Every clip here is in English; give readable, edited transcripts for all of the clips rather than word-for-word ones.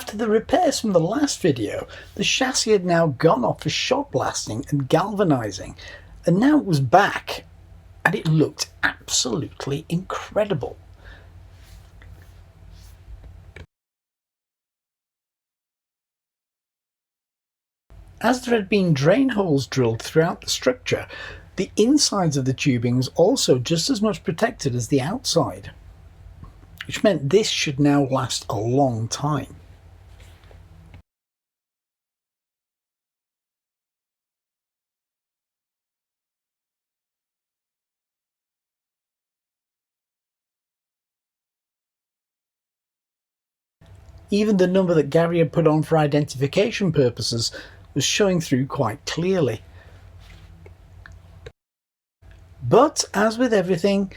After the repairs from the last video, the chassis had now gone off for shot blasting and galvanising, and now it was back, and it looked absolutely incredible. As there had been drain holes drilled throughout the structure, the insides of the tubing was also just as much protected as the outside, which meant this should now last a long time. Even the number that Gary had put on for identification purposes was showing through quite clearly. But, as with everything,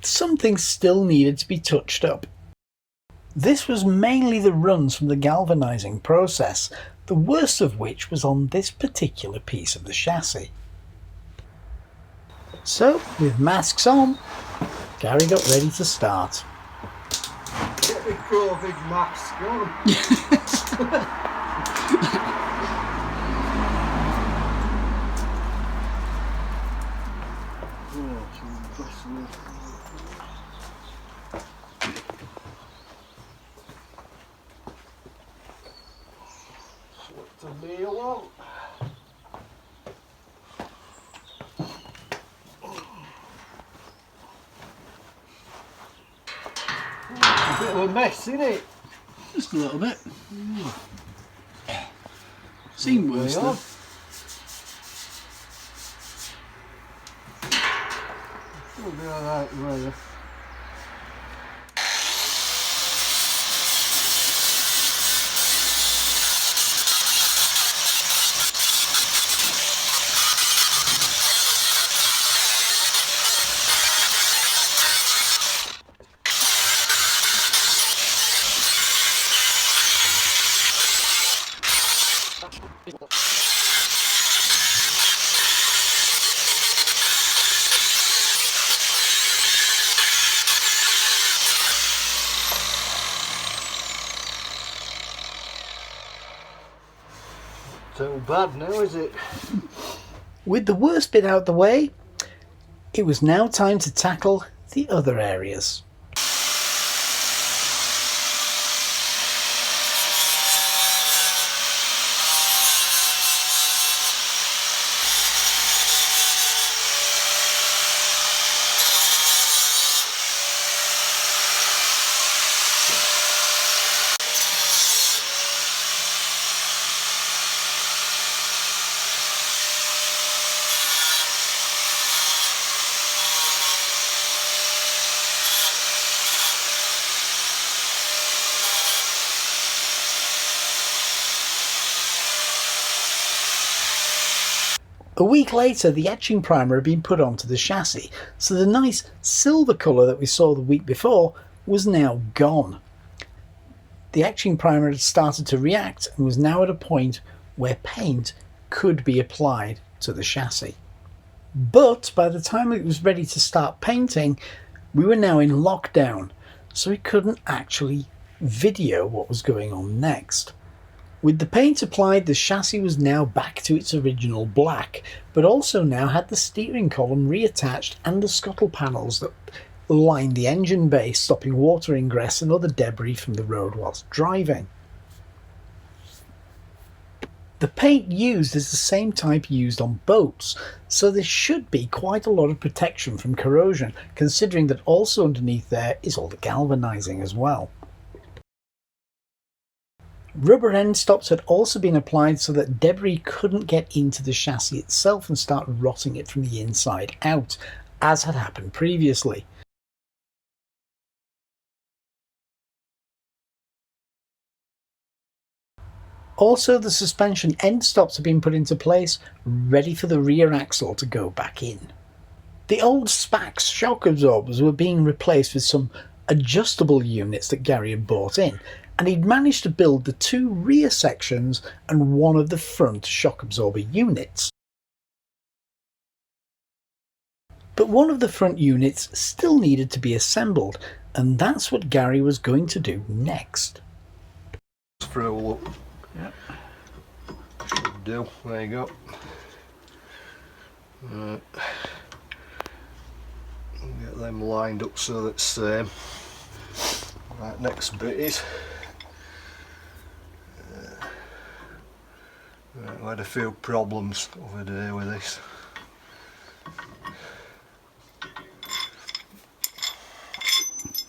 something still needed to be touched up. This was mainly the runs from the galvanising process, the worst of which was on this particular piece of the chassis. So, with masks on, Gary got ready to start. Get me COVID mask on. What do you want? A bit of a mess, isn't it? Just a little bit. Seen worse though. We'll be alright, really. So bad now, is it? With the worst bit out the way, it was now time to tackle the other areas. A week later, the etching primer had been put onto the chassis, so the nice silver colour that we saw the week before was now gone. The etching primer had started to react and was now at a point where paint could be applied to the chassis. But by the time it was ready to start painting, we were now in lockdown, so we couldn't actually video what was going on next. With the paint applied, the chassis was now back to its original black, but also now had the steering column reattached and the scuttle panels that lined the engine bay, stopping water ingress and other debris from the road whilst driving. The paint used is the same type used on boats, so there should be quite a lot of protection from corrosion, considering that also underneath there is all the galvanising as well. Rubber end stops had also been applied so that debris couldn't get into the chassis itself and start rotting it from the inside out, as had happened previously. Also, the suspension end stops had been put into place, ready for the rear axle to go back in. The old Spax shock absorbers were being replaced with some adjustable units that Gary had bought in, and he'd managed to build the two rear sections and one of the front shock absorber units. But one of the front units still needed to be assembled, and that's what Gary was going to do next. through look. Yeah. Should do. There you go. Right. Get them lined up so that's same. Right, next bit is right, I had a few problems over there with this.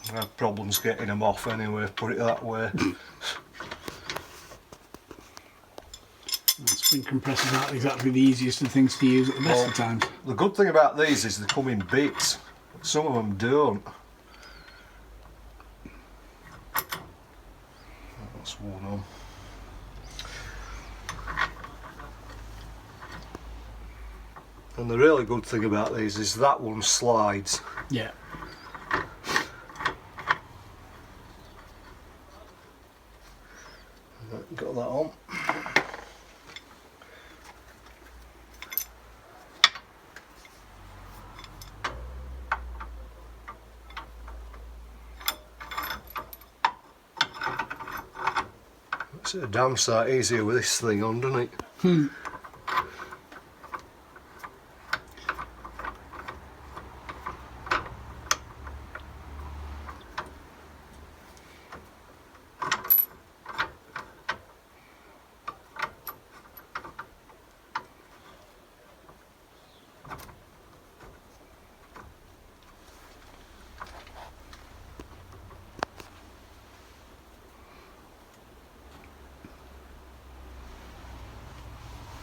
I had problems getting them off anyway, put it that way. And spring compressors aren't exactly the easiest of things to use at the best of times. The good thing about these is they come in bits. Some of them don't. That's one on. And the really good thing about these is that one slides. Yeah. Got that on. It's a damn sight easier with this thing on, doesn't it?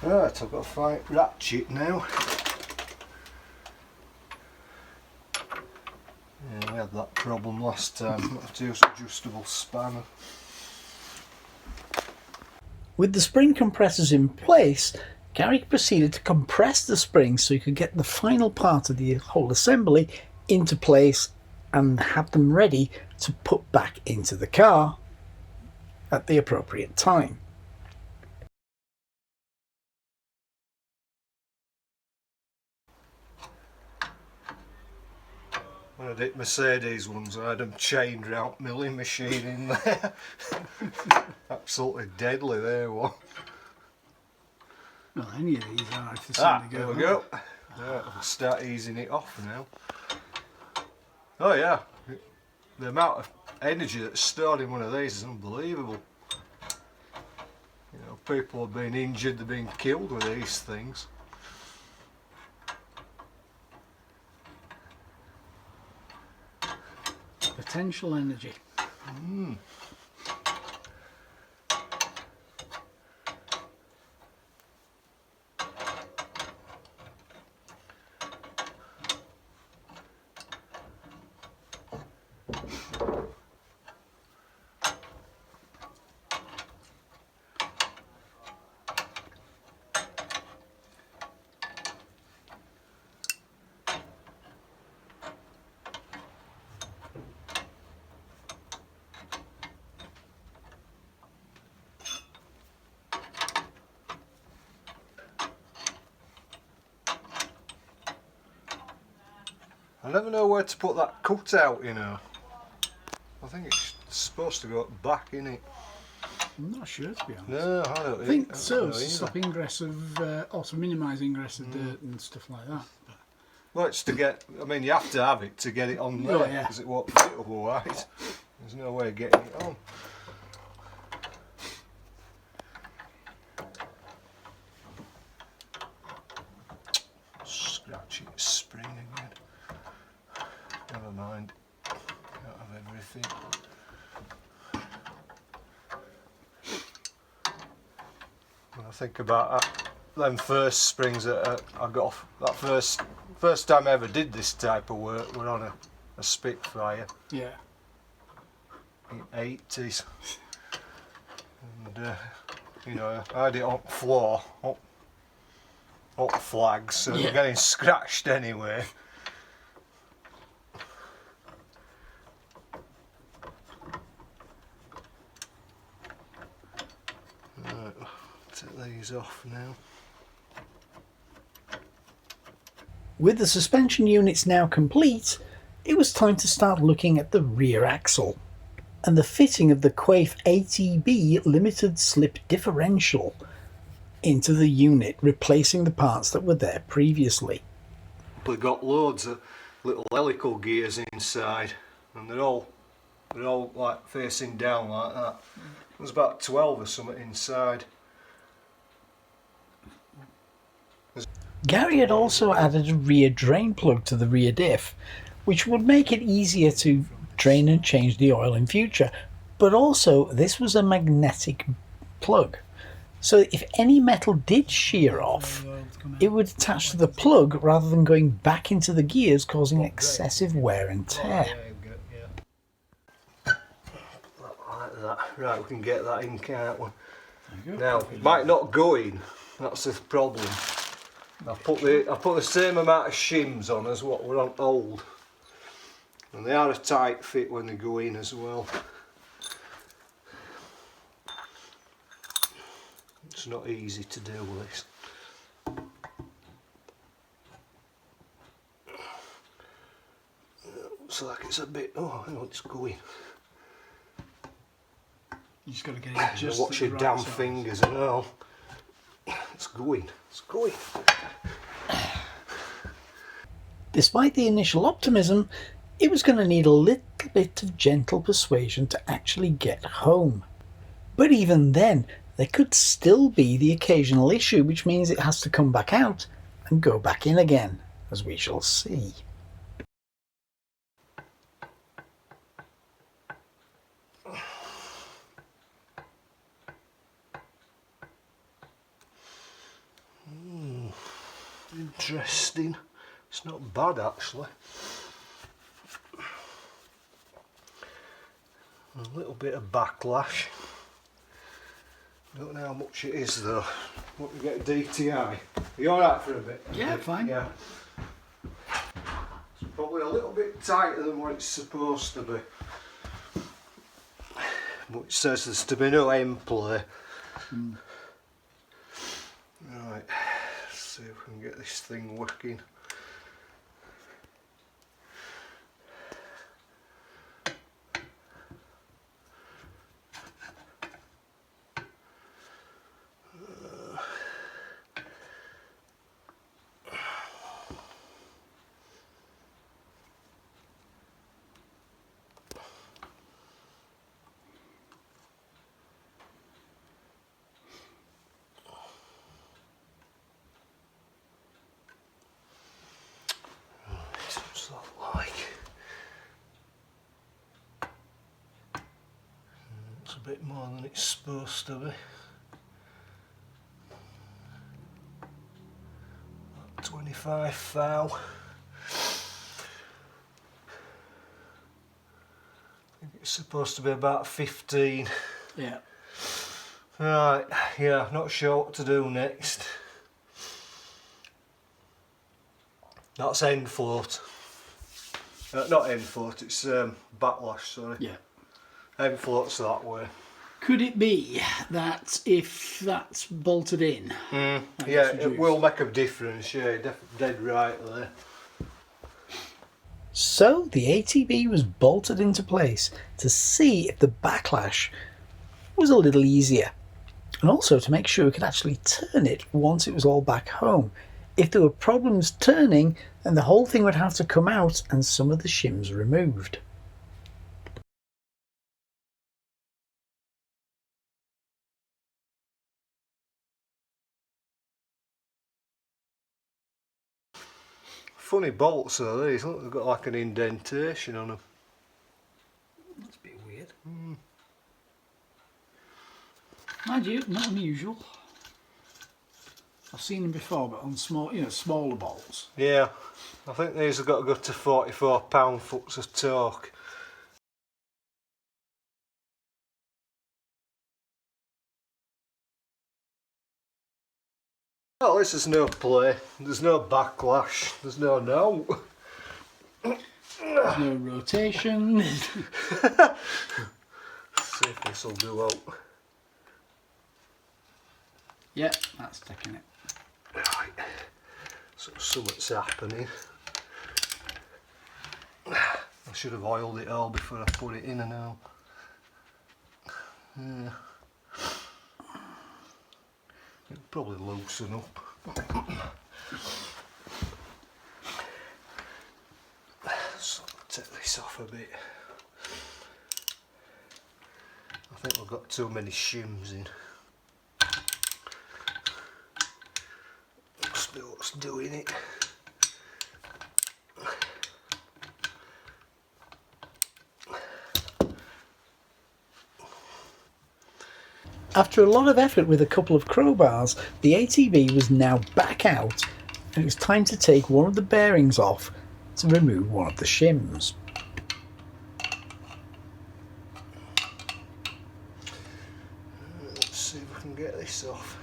Right, I've got to find ratchet now. Yeah, we had that problem last time. I have to use adjustable spanner. With the spring compressors in place, Gary proceeded to compress the springs so he could get the final part of the whole assembly into place and have them ready to put back into the car at the appropriate time. When I did Mercedes ones, I had them chained round milling machine in there. Absolutely deadly there one. Well, any of these are if they suddenly There go. we go. Right, I'll start easing it off now. Oh yeah, the amount of energy that's stored in one of these is unbelievable. You know, people have been injured, they've been killed with these things. Potential energy. I never know where to put that cutout, you know. I think it's supposed to go back in it. I'm not sure, to be honest. No, I don't I think know so, to either. stop ingress of, or to minimise ingress of dirt and stuff like that. But Well, it's to get, I mean, you have to have it to get it on there, Oh, yeah. because it won't fit otherwise. There's no way of getting it on. Scratchy spring again. Never mind. Can't have everything. When I think about them first springs that I got off, that first time I ever did this type of work, were on a Spitfire yeah. in 80s. And you know, I had it on floor, up flags, so Yeah. they're getting scratched anyway. Right, take these off now. With the suspension units now complete, it was time to start looking at the rear axle. and the fitting of the Quaife ATB limited slip differential into the unit, replacing the parts that were there previously. We've got loads of little helical gears inside, and they're all like facing down like that. There's about 12 or something inside. Gary had also added a rear drain plug to the rear diff, which would make it easier to drain and change the oil in future, but also this was a magnetic plug. So if any metal did shear off, it would attach to the plug rather than going back into the gears, causing excessive wear and tear. Like that. Right, we can get that in, can't we? Now, it might not go in, that's the problem. I put the same amount of shims on as what were on old, and they are a tight fit when they go in as well. It's not easy to do this. Looks like it's a bit. Oh, hang on, it's going. You just got to get it just Watch your damn fingers and all. It's going. It's going. Despite the initial optimism, it was going to need a little bit of gentle persuasion to actually get home. But even then, there could still be the occasional issue, which means it has to come back out and go back in again, as we shall see. Interesting. It's not bad actually. A little bit of backlash. Don't know how much it is though. What we get a DTI. Are you alright for a bit? Yeah, fine. Yeah. It's probably a little bit tighter than what it's supposed to be. But it says there's to be no end play. Right. Let's see if we can get this thing working. What's that like? It's a bit more than it's supposed to be. 25 thou. I think it's supposed to be about 15. Yeah. Right, yeah, not sure what to do next. That's end float. Not end float, it's backlash, sorry. Yeah. End float's that way. Could it be that if that's bolted in? Yeah, gets it reduced? will make a difference, yeah, dead right there. So the ATB was bolted into place to see if the backlash was a little easier, and also to make sure we could actually turn it once it was all back home. If there were problems turning, then the whole thing would have to come out and some of the shims removed. Funny bolts though, these. Look, they've got like an indentation on them. That's a bit weird. Mind you, not unusual. I've seen them before, but on small, smaller bolts. Yeah, I think these have got to go to 44 pound-foot of torque. Well, this is no play. There's no backlash. There's no no. There's no rotation. Let's see if this will do out. Yeah, that's taking it. Right, so something's happening. I should have oiled it all before I put it in and all. Yeah. It'll probably loosen up. So take this off a bit. I think we've got too many shims in. Must be what's doing it. After a lot of effort with a couple of crowbars, the ATV was now back out, and it was time to take one of the bearings off to remove one of the shims. Let's see if I can get this off.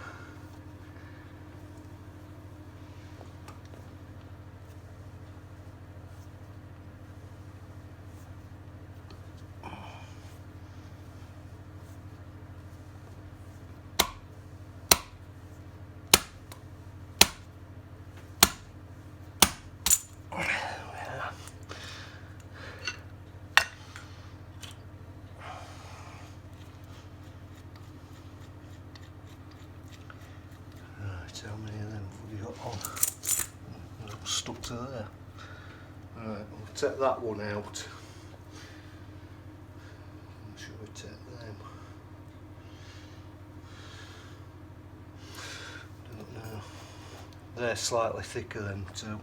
How many of them have we got on? They're all stuck to there. Right, we'll take that one out. Should we take them? Don't know. They're slightly thicker than two.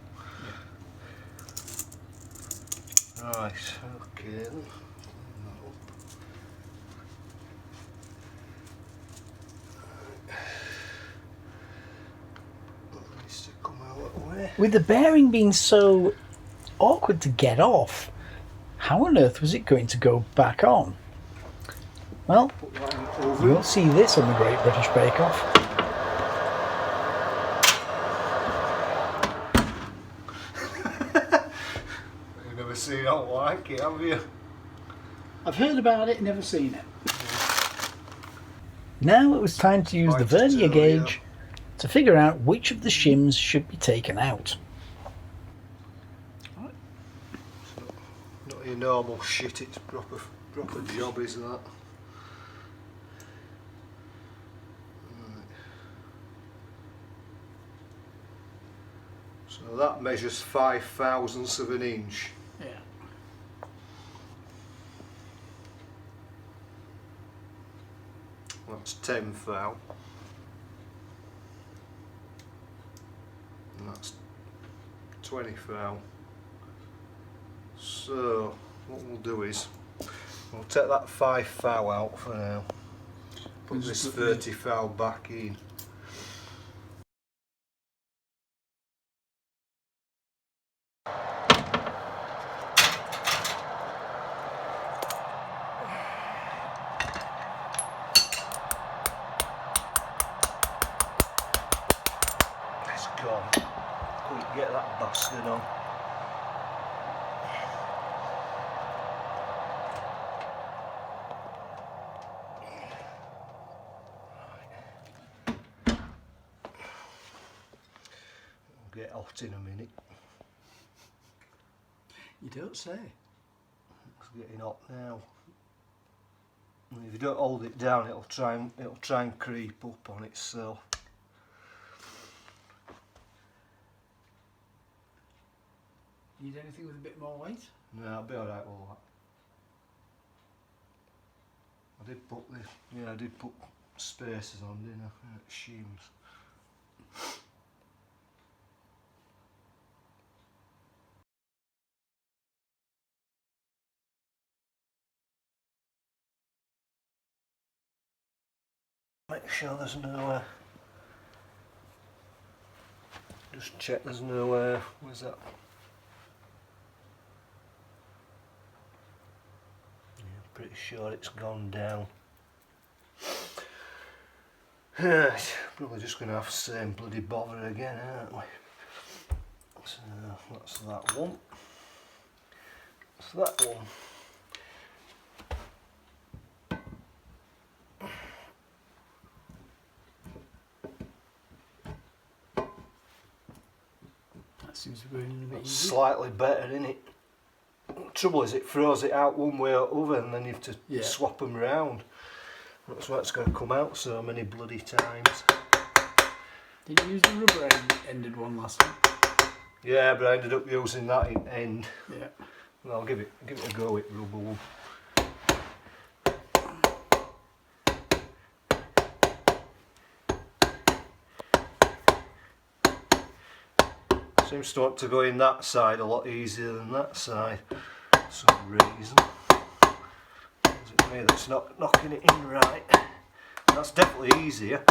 Yeah. Right, okay then. With the bearing being so awkward to get off, how on earth was it going to go back on? Well, we'll see this on the Great British Bake Off. You've never seen it like it, have you? I've heard about it, never seen it. Now it was time to use the vernier gauge to figure out which of the shims should be taken out. Not your normal shit, it's proper job, is that? Right. So that measures 5/1000ths of an inch. Yeah. That's 10 thou. And that's 20 thou. So what we'll do is we'll take that 5 thou out for now. Put this 30 thou back in. It's gone. Quick, get that bastard on. Get hot in a minute. You don't say. It's getting hot now. And if you don't hold it down, it'll try and creep up on itself. Need anything with a bit more weight? No, I'll be alright with all that. I did put spacers on, didn't I? Shims. Make sure there's no just check there's no where's that? Yeah, pretty sure it's gone down. Probably just gonna have the same bloody bother again, aren't we? So that's that one. That's that one. Seems to be going in a bit easy. Slightly better, innit? Trouble is, it throws it out one way or other, and then you have to swap them around. That's why it's going to come out so many bloody times. Did you use the rubber ended one last time? Yeah, but I ended up using that in end. Yeah. Well, I'll give it a go with rubber one. Seems to want to go in that side a lot easier than that side for some reason. Is it me that's not knocking it in right? That's definitely easier.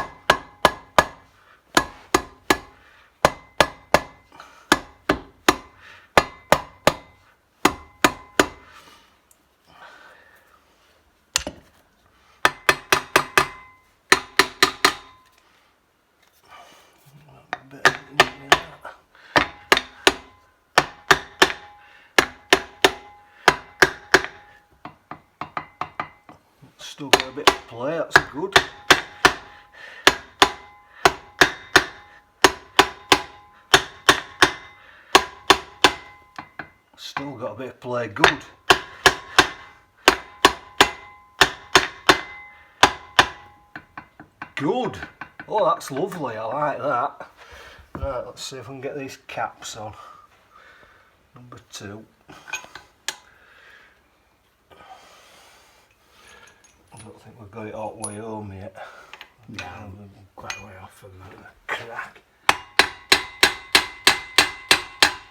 Still got a bit of play, that's good. Still got a bit of play, good. Good. Oh, that's lovely, I like that. Right, let's see if we can get these caps on. Number 2. I don't think we've got it all the way home yet. No, I'm quite a way off from that. Crack.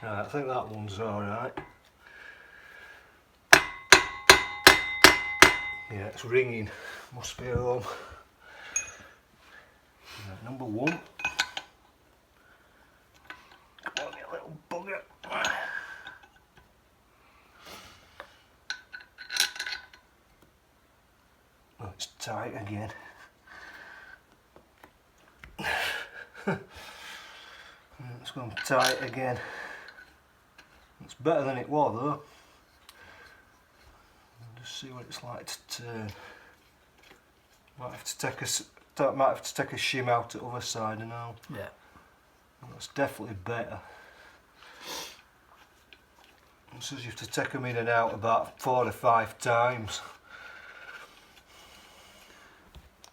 Right, I think that one's alright. Yeah, it's ringing. Must be home. Right, number 1. Come on, you little bugger. Oh, it's tight again. It's gone tight again. It's better than it was though. Just see what it's like to turn. Might have to take a shim out at the other side and all. Yeah. That's definitely better. It says you have to take them in and out about 4 to 5 times.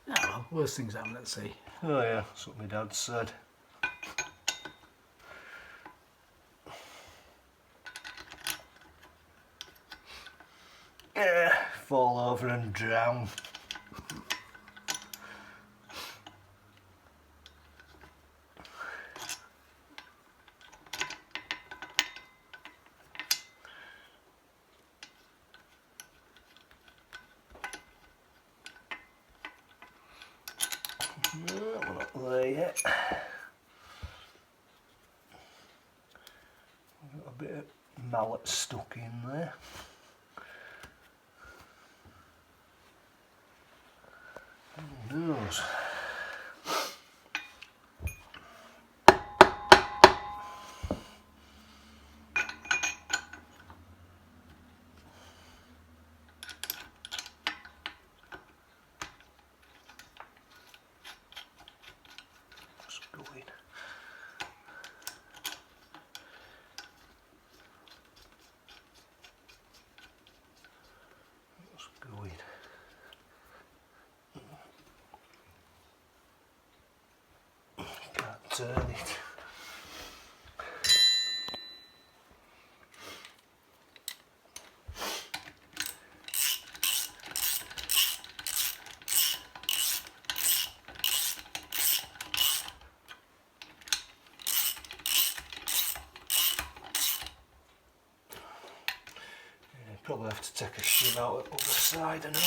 Oh well, worst things happen at sea. Oh yeah, that's what my dad said. Yeah, fall over and drown. No, we're not there yet. Got a bit of mallet stuck in there. Who knows? Just go in. Just go in. Can't turn it. Yeah, probably have to take a shim out at the other side and all.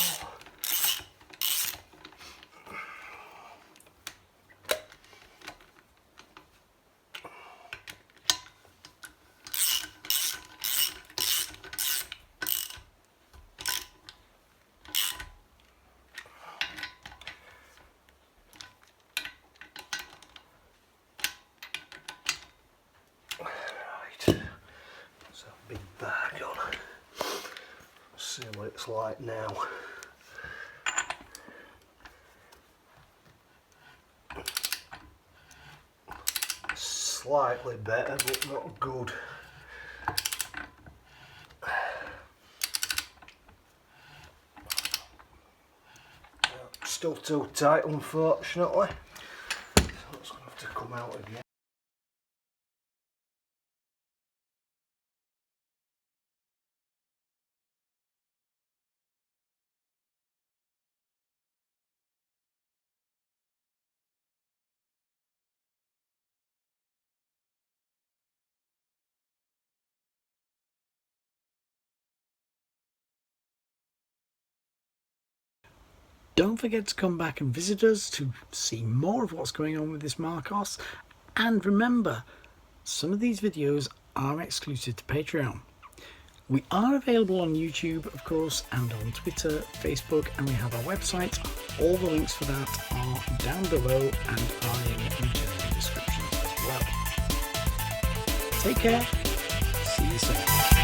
Right, let's have a big bag on. See what it's like now. Slightly better, but not good. still too tight, unfortunately. So it's going to have to come out again. Don't forget to come back and visit us to see more of what's going on with this Marcos. And remember, some of these videos are exclusive to Patreon. We are available on YouTube, of course, and on Twitter, Facebook, and we have our website. All the links for that are down below and are in the general description as well. Take care. See you soon.